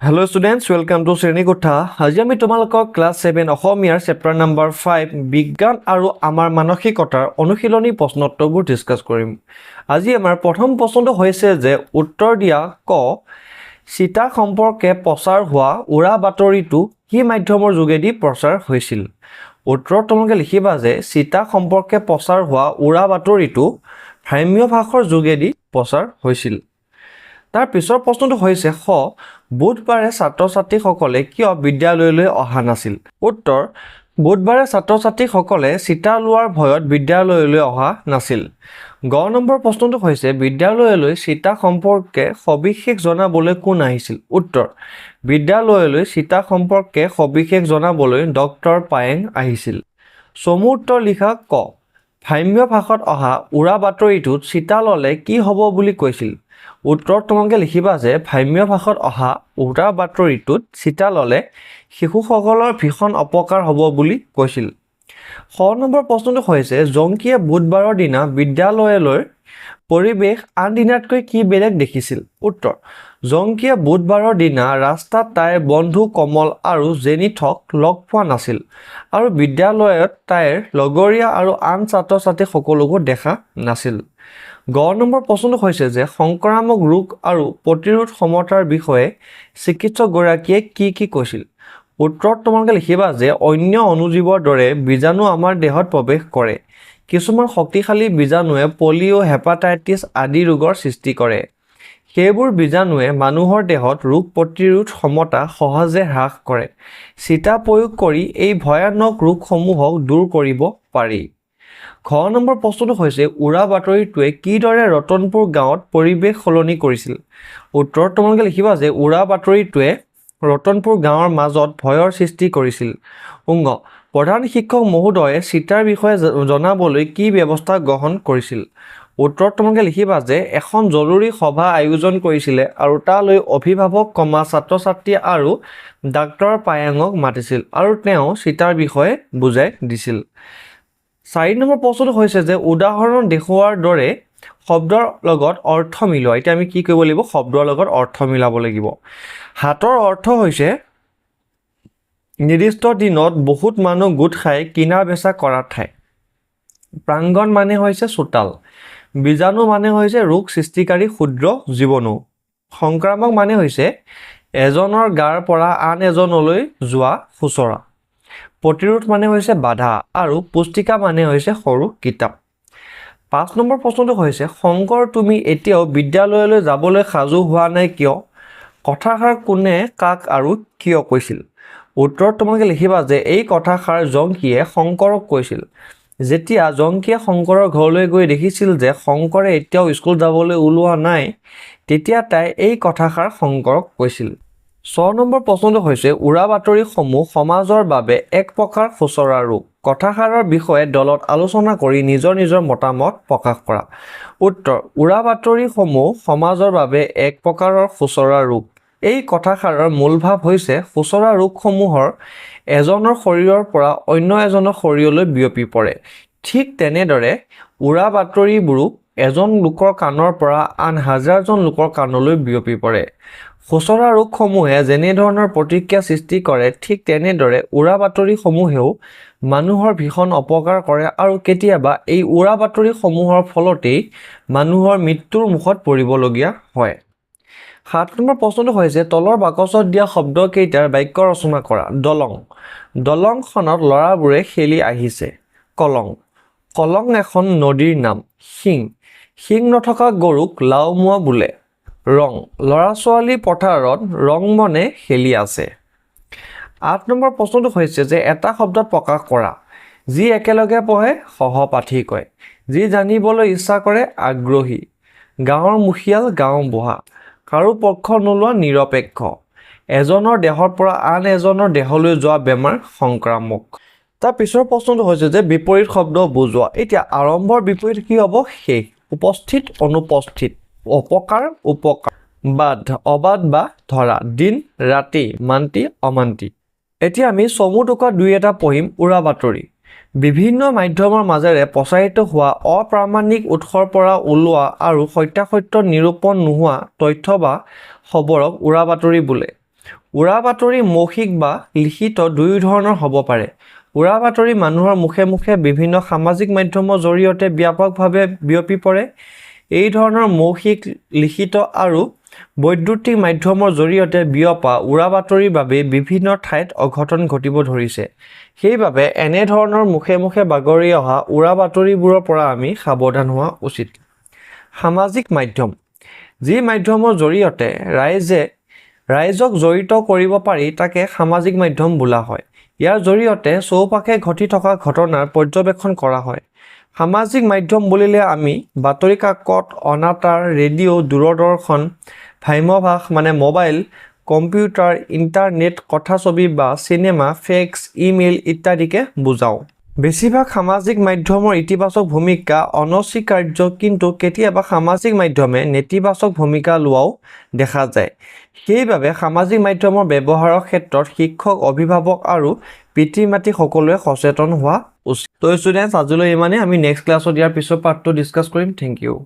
Hello students, welcome to Srenigotha. আজি আমি তোমালোকক ক্লাস 7 অসমীয়াৰ চেপ্টাৰ নম্বৰ 5 বিজ্ঞান আৰু আমাৰ মানসিকতাৰ অনুশীলনী প্ৰশ্নোত্তৰবোৰ ডিসকাস কৰিম। আজি আমাৰ প্ৰথম প্ৰশ্নটো হৈছে যে উত্তৰ দিয়া ক চিতা সম্পৰ্কে প্ৰচাৰ হোৱা উৰা বাতৰিটো কি মাধ্যমৰ যোগেদি প্ৰচাৰ হৈছিল। উত্তৰত তোমালোকে লিখিবা যে চিতা সম্পৰ্কে প্ৰচাৰ হোৱা উৰা বাতৰিটো ভ্ৰাম্য ভাষাৰ যোগেদি প্ৰচাৰ হৈছিল। তাৰ পিছৰ প্ৰশ্নটো হৈছে খ বুধবাৰে ছাত্ৰ-ছাত্ৰীসকলে কিয় বিদ্যালয়লৈ অহা নাছিল। উত্তৰ বুধবাৰে ছাত্ৰ-ছাত্ৰীসকলে চিতা লোৱাৰ ভয়ত বিদ্যালয়লৈ অহা নাছিল। গ নম্বৰ প্ৰশ্নটো হৈছে বিদ্যালয়লৈ চিতা সম্পৰ্কে সবিশেষ জনাবলৈ কোন আহিছিল। উত্তৰ বিদ্যালয়লৈ চিতা সম্পৰ্কে সবিশেষ জনাবলৈ ডক্টৰ পায়েং আহিছিল। চমু উত্তৰ লিখা ক ভ্ৰাম্য ভাষাত অহা উৰা বাতৰিটোত চিতা ল'লে কি হ'ব বুলি কৈছিল। উত্তৰত তোমালোকে লিখিবা যে ভ্ৰাম্য ভাষাত অহা উৰা বাতৰিটোত চিতা ল'লে শিশুসকলৰ ভীষণ অপকাৰ হ'ব বুলি কৈছিল। খ নম্বৰ প্ৰশ্নটো হৈছে জংকীয়ে বুধবাৰৰ দিনা বিদ্যালয়লৈ পৰিৱেশ আন দিনাতকৈ কি বেলেগ দেখিছিল। উত্তৰ জংকীয়ে বুধবাৰৰ দিনা ৰাস্তাত তাইৰ বন্ধু কমল আৰু জেনিথক লগ পোৱা নাছিল আৰু বিদ্যালয়ত তাইৰ লগৰীয়া আৰু আন ছাত্ৰ-ছাত্ৰী সকলোকো দেখা নাছিল। গ নম্বৰ প্ৰশ্নটো হৈছে যে সংক্ৰামক ৰোগ আৰু প্ৰতিৰোধ ক্ষমতাৰ বিষয়ে চিকিৎসকগৰাকীয়ে কি কৈছিল। উত্তৰত তোমালোকে লিখিবা যে অন্য অণুজীৱৰ দৰে বীজাণু আমাৰ দেহত প্ৰৱেশ কৰে। কিছুমান শক্তিশালী বীজাণুৱে পলিঅ' হেপাটাইটিছ আদি ৰোগৰ সৃষ্টি কৰে। সেইবোৰ বীজাণুৱে মানুহৰ দেহত ৰোগ প্ৰতিৰোধ ক্ষমতা সহজে হ্ৰাস কৰে। চিতা প্ৰয়োগ কৰি এই ভয়ানক ৰোগসমূহক দূৰ কৰিব পাৰি। খ নম্বৰ প্ৰশ্নটো হৈছে উৰা বাতৰিটোৱে কিদৰে ৰতনপুৰ গাঁৱত পৰিৱেশ সলনি কৰিছিল। উত্তৰত তোমালোকে লিখিবা যে উৰা বাতৰিটোৱে ৰতনপুৰ গাঁৱৰ মাজত ভয়ৰ সৃষ্টি কৰিছিল। উংগ প্ৰধান শিক্ষক মহোদয়ে চিতাৰ বিষয়ে জনাবলৈ কি ব্যৱস্থা গ্ৰহণ কৰিছিল। উত্তৰত তোমালোকে লিখিবা যে এখন জৰুৰী সভা আয়োজন কৰিছিলে আৰু তালৈ অভিভাৱক ছাত্ৰ-ছাত্ৰী আৰু ডাক্তৰ পায়েঙক মাতিছিল আৰু তেওঁ চিতাৰ বিষয়ে বুজাই দিছিল। 4 নম্বৰ প্ৰশ্নটো হৈছে যে উদাহৰণ দেখুওৱাৰ দৰে শব্দৰ লগত অৰ্থ মিলোৱা। এতিয়া আমি কি কৰিব লাগিব শব্দৰ লগত অৰ্থ মিলাব লাগিব। হাতৰ অৰ্থ হৈছে নিৰ্দিষ্ট দিনত বহুত মানুহ গোট খাই কিনা বেচা কৰা ঠাই। প্ৰাংগণ মানে হৈছে চোতাল। বীজাণু মানে হৈছে ৰোগ সৃষ্টিকাৰী ক্ষুদ্ৰ জীৱাণু। সংক্ৰামক মানে হৈছে এজনৰ গাৰ পৰা আন এজনলৈ যোৱা খুচৰা। প্ৰতিৰোধ মানে হৈছে বাধা আৰু পুস্তিকা মানে হৈছে সৰু কিতাপ। 5 নম্বৰ প্ৰশ্নটো হৈছে শংকৰ তুমি এতিয়াও বিদ্যালয়লৈ যাবলৈ সাজু হোৱা নাই কিয়। কথাষাৰ কোনে কাক আৰু কিয় কৈছিল। উত্তৰত তোমালোকে লিখিবা যে এই কথাষাৰ জংকীয়ে শংকৰক কৈছিল। যেতিয়া জংকীয়ে শংকৰৰ ঘৰলৈ গৈ দেখিছিল যে শংকৰে এতিয়াও স্কুল যাবলৈ ওলোৱা নাই তেতিয়া তাই এই কথাষাৰ শংকৰক কৈছিল। 6 নম্বৰ প্ৰশ্নটো হৈছে উৰা বাতৰিসমূহ সমাজৰ বাবে এক প্ৰকাৰ খুচৰা ৰোগ। কথাষাৰৰ বিষয়ে দলত আলোচনা কৰি নিজৰ নিজৰ মতামত প্ৰকাশ কৰা। উত্তৰ উৰা বাতৰিসমূহ সমাজৰ বাবে এক প্ৰকাৰৰ খুচৰা ৰোগ। এই কথাষাৰৰ মূল ভাৱ হৈছে খুচৰা ৰোগসমূহৰ এজনৰ শৰীৰৰ পৰা অন্য এজনৰ শৰীৰলৈ বিয়পি পৰে। ঠিক তেনেদৰে উৰা বাতৰিবোৰো এজন লোকৰ কাণৰ পৰা আন হাজাৰজন লোকৰ কাণলৈ বিয়পি পৰে। খুচৰা ৰোগসমূহে যেনেধৰণৰ প্ৰতিক্ৰিয়া সৃষ্টি কৰে ঠিক তেনেদৰে উৰা বাতৰিসমূহেও মানুহৰ ভীষণ অপকাৰ কৰে আৰু কেতিয়াবা এই উৰা বাতৰিসমূহৰ ফলতেই মানুহৰ মৃত্যুৰ মুখত পৰিবলগীয়া হয়। 7 নম্বৰ প্ৰশ্নটো হৈছে তলৰ বাকচত দিয়া শব্দকেইটাৰ বাক্য ৰচনা কৰা। দলং দলংখনত ল'ৰাবোৰে খেলি আহিছে। কলং কলং এখন নদীৰ নাম। শিং নথকা গৰুক লাওমোৱা বোলে। ৰং ল'ৰা-ছোৱালী পথাৰত ৰং মনে খেলি আছে। 8 নম্বৰ প্ৰশ্নটো হৈছে যে এটা শব্দত প্ৰকাশ কৰা। যি একেলগে পঢ়ে সহপাঠী কয়। যি জানিবলৈ ইচ্ছা কৰে আগ্ৰহী। গাঁৱৰ মুখিয়াল গাঁও বুঢ়া। কাৰো পক্ষ নোলোৱা নিৰপেক্ষ। এজনৰ দেহৰ পৰা আন এজনৰ দেহলৈ যোৱা বেমাৰ সংক্ৰামক। তাৰ পিছৰ প্ৰশ্নটো হৈছে যে বিপৰীত শব্দ বুজোৱা। এতিয়া আৰম্ভৰ বিপৰীত কি হ'ব শেষ। উপস্থিত অনুপস্থিত। অপকাৰ উপকাৰ। বাধ অবাধ বা ধৰা। দিন ৰাতি মান্তি অমান্তি। এতিয়া আমি চমু টোকা 2 এটা পঢ়িম। উৰা বাতৰি বিভিন্ন মাধ্যমৰ মাজেৰে প্ৰচাৰিত হোৱা অপ্ৰামাণিক উৎসৰ পৰা ওলোৱা আৰু সত্যাসত্য নিৰূপণ নোহোৱা তথ্য বা খবৰক উৰা বাতৰি বোলে। উৰা বাতৰি মৌখিক বা লিখিত দুয়ো ধৰণৰ হ'ব পাৰে। উৰা বাতৰি মানুহৰ মুখে মুখে বিভিন্ন সামাজিক মাধ্যমৰ জৰিয়তে ব্যাপকভাৱে বিয়পি পৰে। এই ধৰণৰ মৌখিক, লিখিত আৰু বৈদ্যুতিক মাধ্যমৰ জৰিয়তে বিয়পা উৰা বাতৰিৰ বাবে বিভিন্ন ঠাইত অঘটন ঘটিব ধৰিছে। সেইবাবে এনেধৰণৰ মুখে মুখে বাগৰি অহা উৰা বাতৰিবোৰৰ পৰা আমি সাৱধান হোৱা উচিত। সামাজিক মাধ্যম, যি মাধ্যমৰ জৰিয়তে ৰাইজক জড়িত কৰিব পাৰি তাকে সামাজিক মাধ্যম বোলা হয়। ইয়াৰ জৰিয়তে চৌপাশে ঘটি থকা ঘটনাৰ পৰ্যবেক্ষণ কৰা হয়। সামাজিক মাধ্যম বুলিলে আমি বাতৰি কাকত, অনাতাঁৰ, ৰেডিঅ', দূৰদৰ্শন, ভাম্যভাস মোবাইল, কম্পিউটাৰ, ইণ্টাৰনেট, কথাছবি বা চিনেমা, ফেক্স, ইমেইল ইত্যাদিকে বুজাওঁ। বেছিভাগ সামাজিক মাধ্যমৰ ইতিবাচক ভূমিকা অনস্বীকাৰ্য, কিন্তু কেতিয়াবা সামাজিক মাধ্যমে নেতিবাচক ভূমিকা লোৱাও দেখা যায়। সেইবাবে সামাজিক মাধ্যমৰ ব্যৱহাৰৰ ক্ষেত্ৰত শিক্ষক, অভিভাৱক আৰু পিতৃ-মাতৃ সকলোৱে সচেতন হোৱা উচিত। তো ষ্টুডেণ্টছ, আজিলৈ ইমানেই। আমি নেক্সট ক্লাছত ইয়াৰ পিছৰ পাৰ্টটো ডিছকাছ কৰিম। Thank U.